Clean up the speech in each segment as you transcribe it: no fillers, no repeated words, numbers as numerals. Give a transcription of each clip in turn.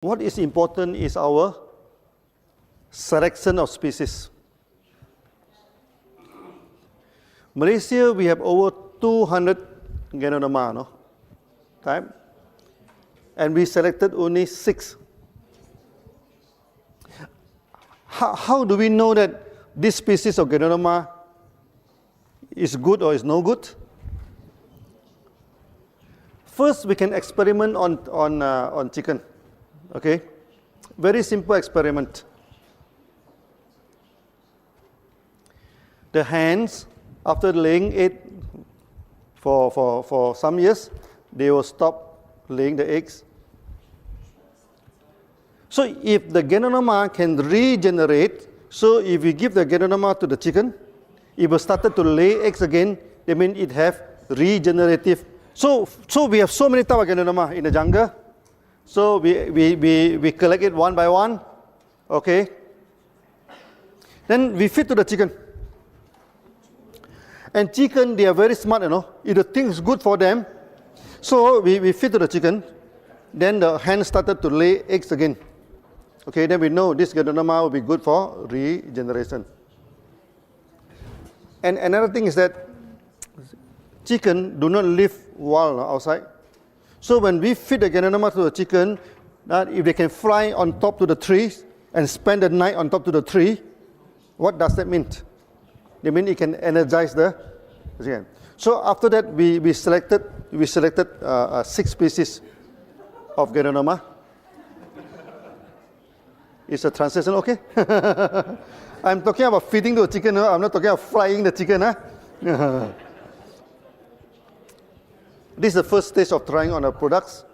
What is important is our selection of species. Malaysia, we have over 200 Ganoderma, no? Type. And we selected only 6. How do we know that this species of Ganoderma is good or is no good? First, we can experiment on chicken. Okay? Very simple experiment. The hens, after laying egg for some years, they will stop laying the eggs. So if the Ganoderma can regenerate, so if we give the Ganoderma to the chicken, it will start to lay eggs again, that means it have regenerative. So we have so many types of Ganoderma in the jungle. So we collect it one by one, okay? Then we feed to the chicken. And chicken, they are very smart, you know. If the thing is good for them, so we feed to the chicken. Then the hen started to lay eggs again. Okay, then we know this Ganoderma will be good for regeneration. And another thing is that chicken do not live wild outside. So when we feed the Ganoderma to the chicken, if they can fly on top to the trees and spend the night on top to the tree, what does that mean? They mean it can energize the chicken. So after that, we selected 6 species of Ganoderma. Is the translation okay? I'm talking about feeding the chicken. I'm not talking about frying the chicken. This is the first stage of trying on our products.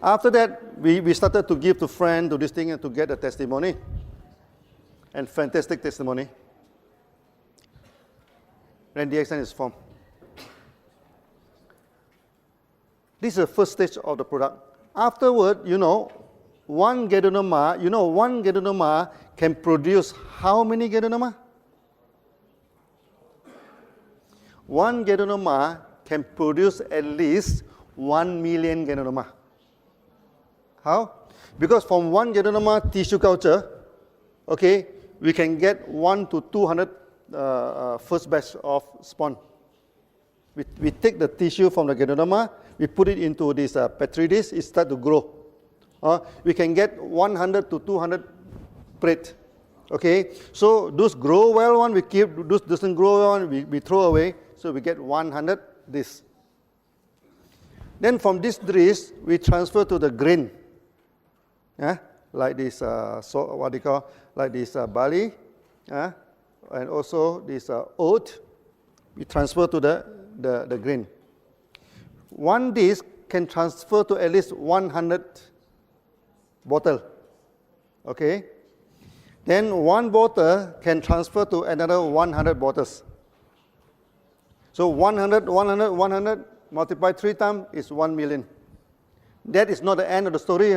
After that, we started to give to friends, to this thing, and to get a testimony. And fantastic testimony. Then DXN is formed. This is the first stage of the product. Afterward, one Ganoderma can produce how many Ganoderma? One Ganoderma can produce at least 1 million Ganoderma. How? Because from one Ganoderma tissue culture, okay, we can get 1 to 200 first batch of spawn. We take the tissue from the Ganoderma, we put it into this petri dish, it starts to grow. We can get 100 to 200 plate. Okay, so those grow well one we keep, those doesn't grow well one we throw away. So we get 100 this. Then from this dish we transfer to the grain. Like this, like this barley, and also this oat. We transfer to the grain. One dish can transfer to at least 100 bottle. Okay. Then one bottle can transfer to another 100 bottles. So 100 multiplied 3 times is 1 million. That is not the end of the story,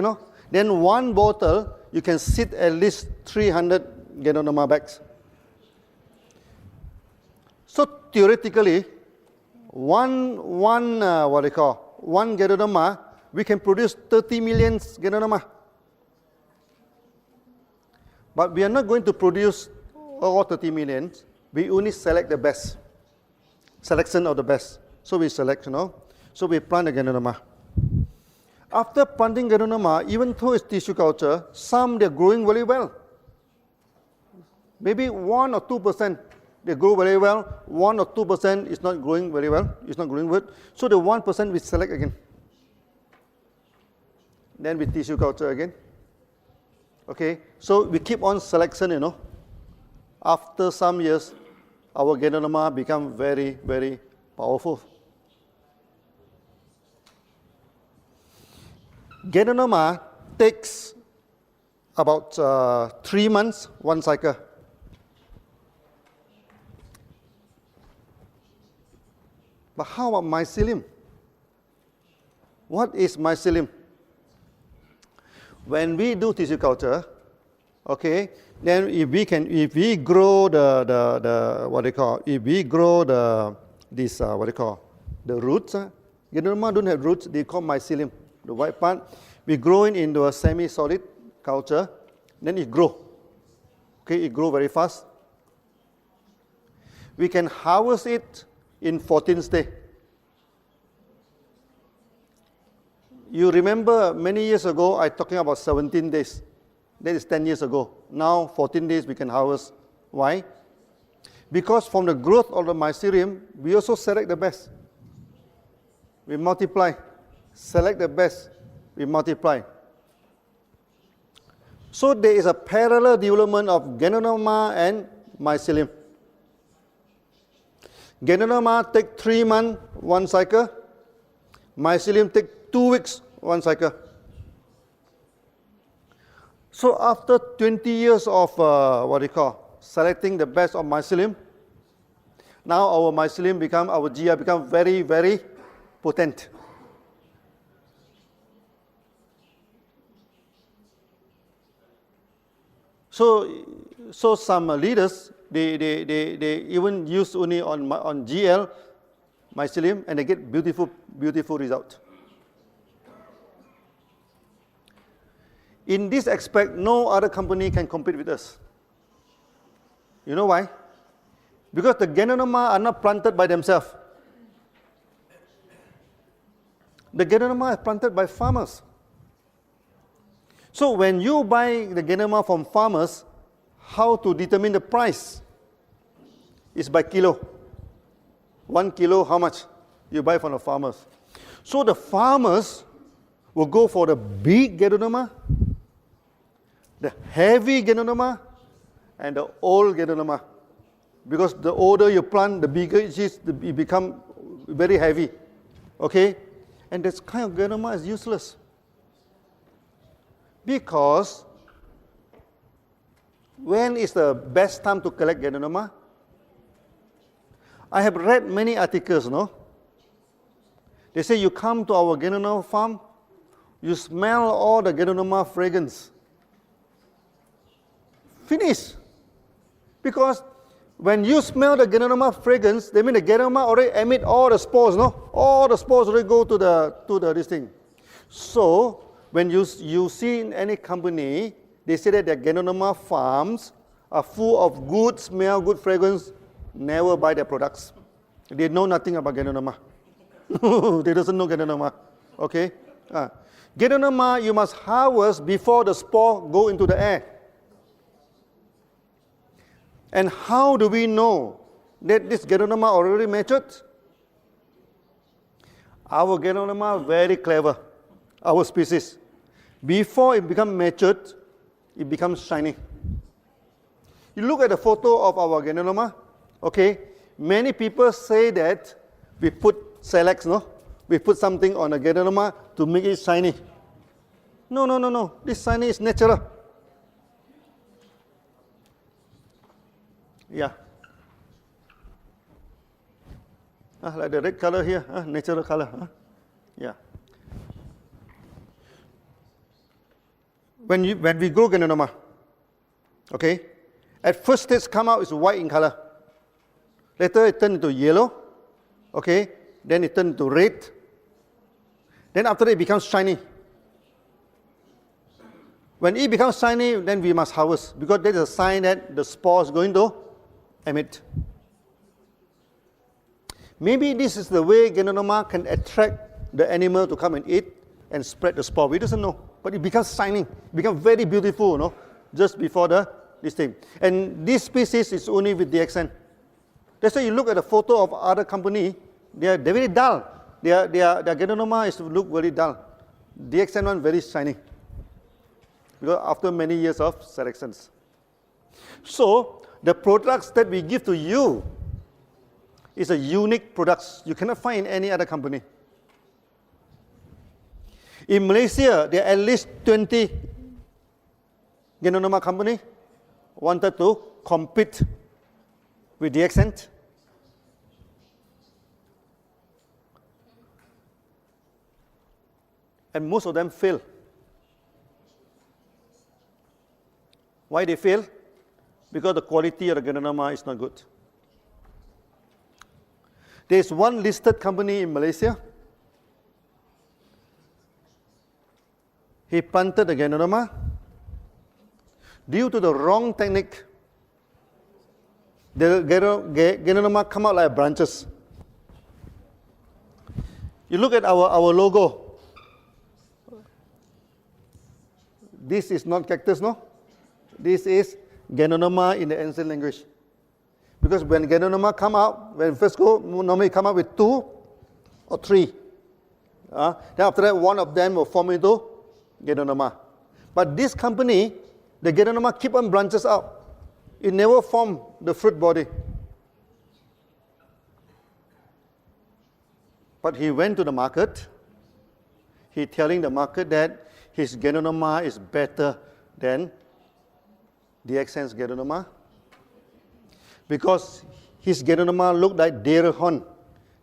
Then one bottle, you can sit at least 300 Ganoderma bags. So theoretically, one Ganoderma, we can produce 30 million Ganoderma. But we are not going to produce all 30 million. We only select the best. Selection of the best. So we select, So we plant the Ganoderma. After planting Ganoderma, even though it's tissue culture, some they're growing very well. Maybe 1 or 2% they grow very well. 1 or 2% is not growing very well. It's not growing good. So the 1% we select again. Then we tissue culture again. Okay, so we keep on selection, After some years, our Ganoderma become very, very powerful. Ganoderma takes about 3 months, one cycle. But how about mycelium? What is mycelium? When we do tissue culture, okay, then if we grow the roots, Ganoderma don't have roots, they call mycelium, the white part. We grow it into a semi-solid culture, then it grow. Okay, it grow very fast. We can harvest it in 14th day. You remember many years ago, I talking about 17 days. That is 10 years ago. Now, 14 days we can harvest. Why? Because from the growth of the mycelium, we also select the best. We multiply. Select the best. We multiply. So there is a parallel development of Ganoderma and mycelium. Ganoderma take 3 months, 1 cycle. Mycelium take 2 weeks, 1 cycle. So after 20 years of selecting the best of mycelium, now our mycelium become, our GI become very, very potent. So some leaders, they even use only on GL mycelium and they get beautiful result. In this aspect, no other company can compete with us. You know why? Because the Ganoderma are not planted by themselves. The Ganoderma is planted by farmers. So when you buy the Ganoderma from farmers, how to determine the price? Is by kilo. 1 kilo, how much? You buy from the farmers. So the farmers will go for the big Ganoderma, the heavy Ganoderma, and the old Ganoderma. Because the older you plant, the bigger it is, it becomes very heavy. Okay? And this kind of Ganoderma is useless. Because when is the best time to collect Ganoderma? I have read many articles, no? They say you come to our Ganoderma farm, you smell all the Ganoderma fragrance. Finish. Because when you smell the Ganoderma fragrance, that means the Ganoderma already emit all the spores, no? All the spores already go to this thing. So when you see in any company, they say that their Ganoderma farms are full of good smell, good fragrance. Never buy their products. They know nothing about Ganoderma. They doesn't know Ganoderma. Okay? Ganoderma you must harvest before the spore go into the air. And how do we know that this Ganoderma already matured? Our Ganoderma very clever. Our species. Before it becomes matured, it becomes shiny. You look at the photo of our Ganoderma, okay? Many people say that we put Selex, no? We put something on a Ganoderma to make it shiny. No. This shiny is natural. Yeah. Like the red color here, natural color. Yeah. When we grow Ganoderma, okay, at first stage come out is white in color. Later it turns into yellow, okay, then it turns into red. Then after that it becomes shiny. When it becomes shiny, then we must harvest because that is a sign that the spore is going to emit. Maybe this is the way Ganoderma can attract the animal to come and eat and spread the spore. We doesn't know. But it becomes shining, it becomes very beautiful, no? Just before this thing. And this species is only with DXN. That's why you look at the photo of other company, they're very dull. Their Ganoderma is to look very dull. DXN one very shiny. Because after many years of selections. So the products that we give to you is a unique products you cannot find in any other company. In Malaysia, there are at least 20 Ganoderma company wanted to compete with DXN. And most of them fail. Why they fail? Because the quality of the Ganoderma is not good. There is one listed company in Malaysia. He planted the Ganoderma. Due to the wrong technique, the Ganoderma come out like branches. You look at our logo. This is not cactus, no? This is Ganoderma in the ancient language. Because when Ganoderma come out, when first go, normally come out with 2 or 3. Then after that, one of them will form into Ganoderma. But this company, the Ganoderma keep on branches out. It never form the fruit body. But he went to the market. He telling the market that his Ganoderma is better than DXN's Ganoderma. Because his Ganoderma look like deer horn.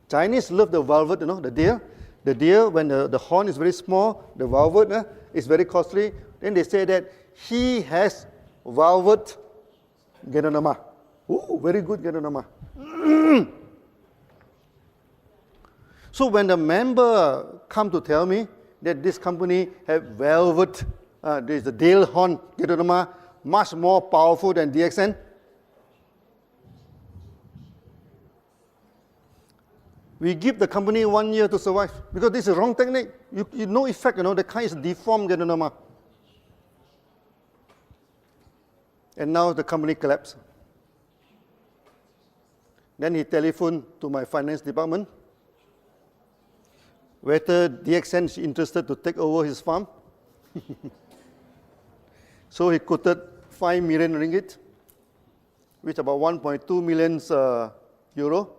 Chinese love the velvet, the deer. The deer, when the horn is very small, the velvet is very costly. Then they say that he has velvet Ganoderma. Ooh, very good Ganoderma. So when the member come to tell me that this company have velvet, there's the deer horn Ganoderma, much more powerful than DXN, we give the company 1 year to survive because this is wrong technique. You no effect, the kind is deformed Ganoderma. And now the company collapsed. Then he telephoned to my finance department whether DXN is interested to take over his farm. So he quoted 5 million ringgit, which is about 1.2 million euro.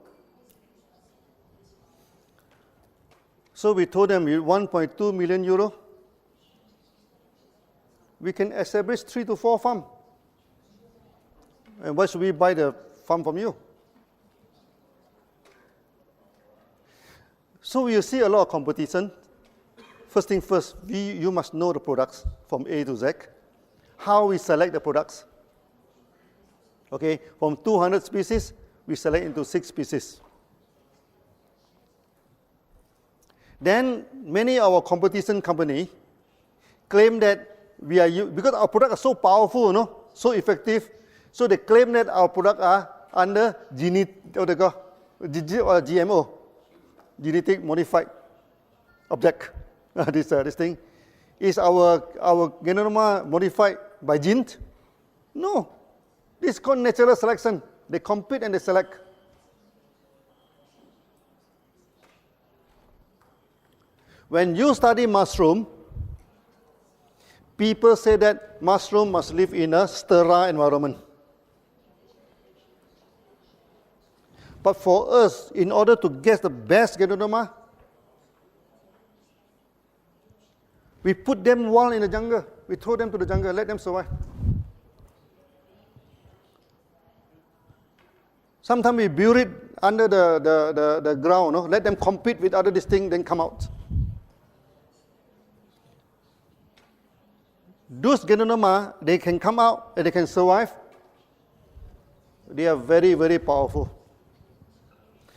So we told them, with 1.2 million euro, we can establish 3 to 4 farms. And why should we buy the farm from you? So you see a lot of competition. First thing first, you must know the products from A to Z. How we select the products. Okay, from 200 species, we select into 6 species. Then many of our competition company claim that we are, because our products are so powerful, so effective, so they claim that our products are under GMO, genetic modified object. This thing. Is our Ganoderma modified by genes? No. This is called natural selection. They compete and they select. When you study mushroom, people say that mushroom must live in a sterile environment. But for us, in order to get the best Ganoderma, we put them wild in the jungle. We throw them to the jungle, let them survive. Sometimes we bury it under the ground, let them compete with other distinct, then come out. Those Ganoderma, they can come out and they can survive. They are very, very powerful.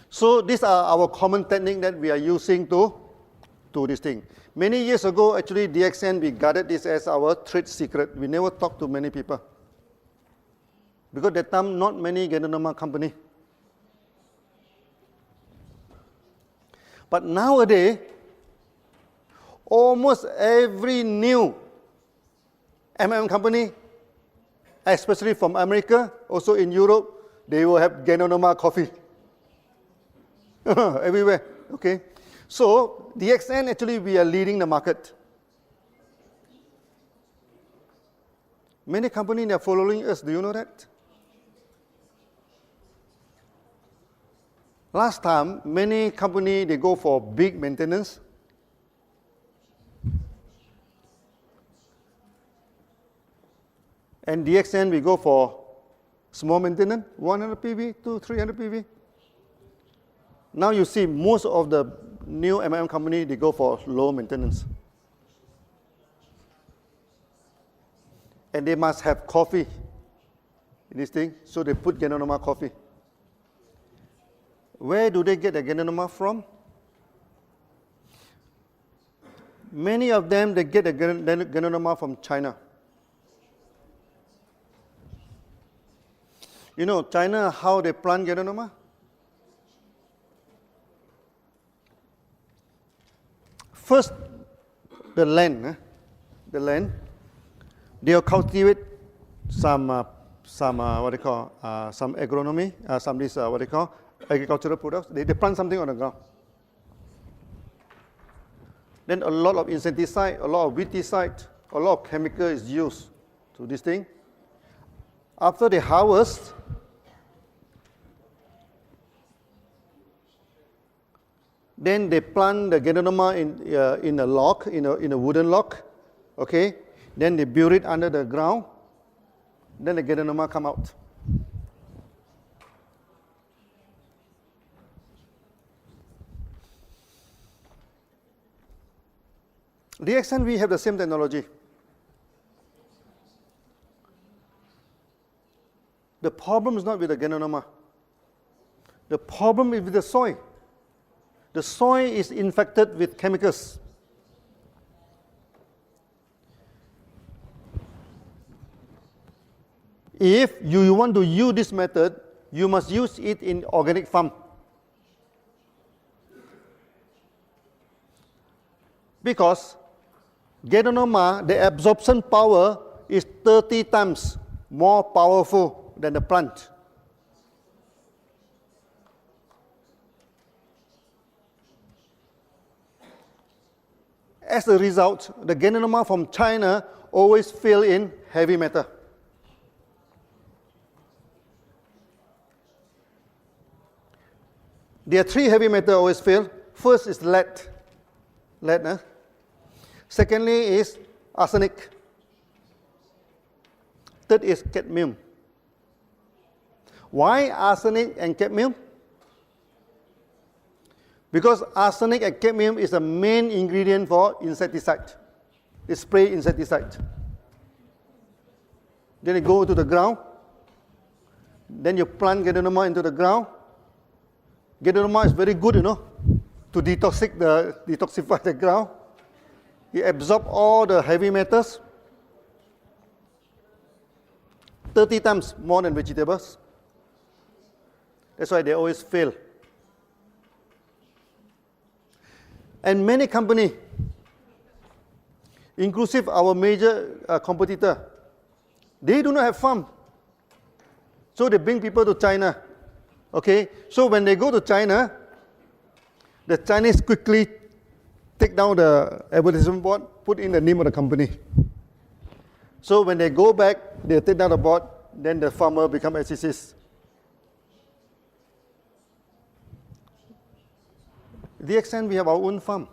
So these are our common technique that we are using to this thing. Many years ago, actually, DXN, we guarded this as our trade secret. We never talked to many people. Because at that time, not many Ganoderma company. But nowadays, almost every new company, especially from America, also in Europe, they will have Ganoderma coffee. Everywhere, okay? So, DXN, actually, we are leading the market. Many companies are following us, do you know that? Last time, many companies, they go for big maintenance. And DXN, we go for small maintenance, 100 PV to 300 PV. Now you see most of the new company, they go for low maintenance. And they must have coffee in this thing, so they put Ganoderma coffee. Where do they get the Ganoderma from? Many of them, they get the Ganoderma from China. You know, China, how they plant Ganoderma? First, the land, they'll cultivate some agronomy, agricultural products. They plant something on the ground. Then a lot of insecticide, a lot of weedicide, a lot of chemical is used to this thing. After they harvest, then they plant the Ganoderma in a log, in a wooden log, okay? Then they bury it under the ground. Then the Ganoderma come out. DXN, we have the same technology. The problem is not with the Ganoderma. The problem is with the soil. The soil is infected with chemicals. If you want to use this method, you must use it in organic farm. Because Ganoderma, the absorption power is 30 times more powerful than the plant. As a result, the Ganoderma from China always fail in heavy metal. There are 3 heavy metals always fail. First is lead. Secondly is arsenic. Third is cadmium. Why arsenic and cadmium? Because arsenic and cadmium is the main ingredient for insecticide. They spray insecticide. Then you go to the ground. Then you plant Ganoderma into the ground. Ganoderma is very good, you know, to detoxify the ground. It absorbs all the heavy metals 30 times more than vegetables. That's why they always fail. And many companies, inclusive our major competitor, they do not have farm. So they bring people to China. Okay, so when they go to China, the Chinese quickly take down the advertisement board, put in the name of the company. So when they go back, they take down the board, then the farmer become SCCs. DXN, we have our own farm.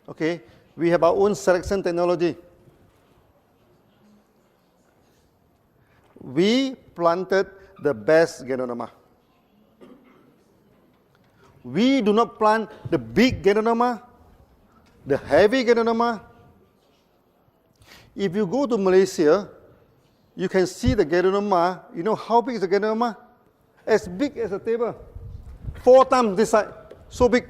Okay, we have our own selection technology. We planted the best Ganoderma. We do not plant the big Ganoderma, the heavy Ganoderma. If you go to Malaysia, you can see the Ganoderma. You know how big is the Ganoderma? As big as a table. 4 times this size. So big.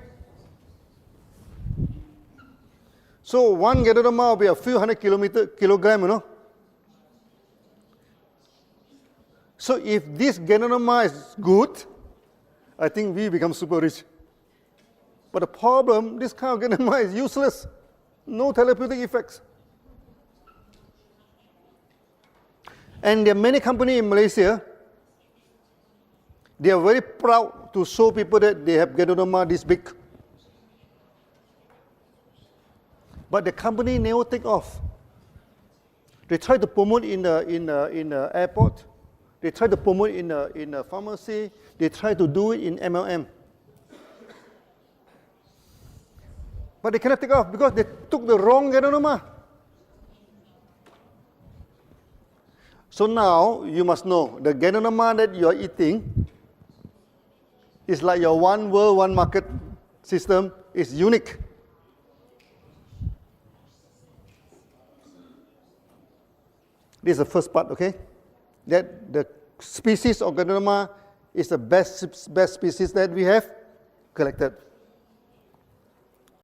So one Ganoderma will be a few hundred kilograms, you know. So if this Ganoderma is good, I think we become super rich. But the problem, this kind of Ganoderma is useless. No therapeutic effects. And there are many companies in Malaysia, they are very proud to show people that they have Ganoderma this big. But the company never take off. They try to promote in the airport. They try to promote in a pharmacy. They try to do it in MLM. But they cannot take off because they took the wrong Ganoderma. So now you must know the Ganoderma that you are eating is like your one world, one market system is unique. This is the first part, okay? That the species of Ganoderma is the best species that we have collected.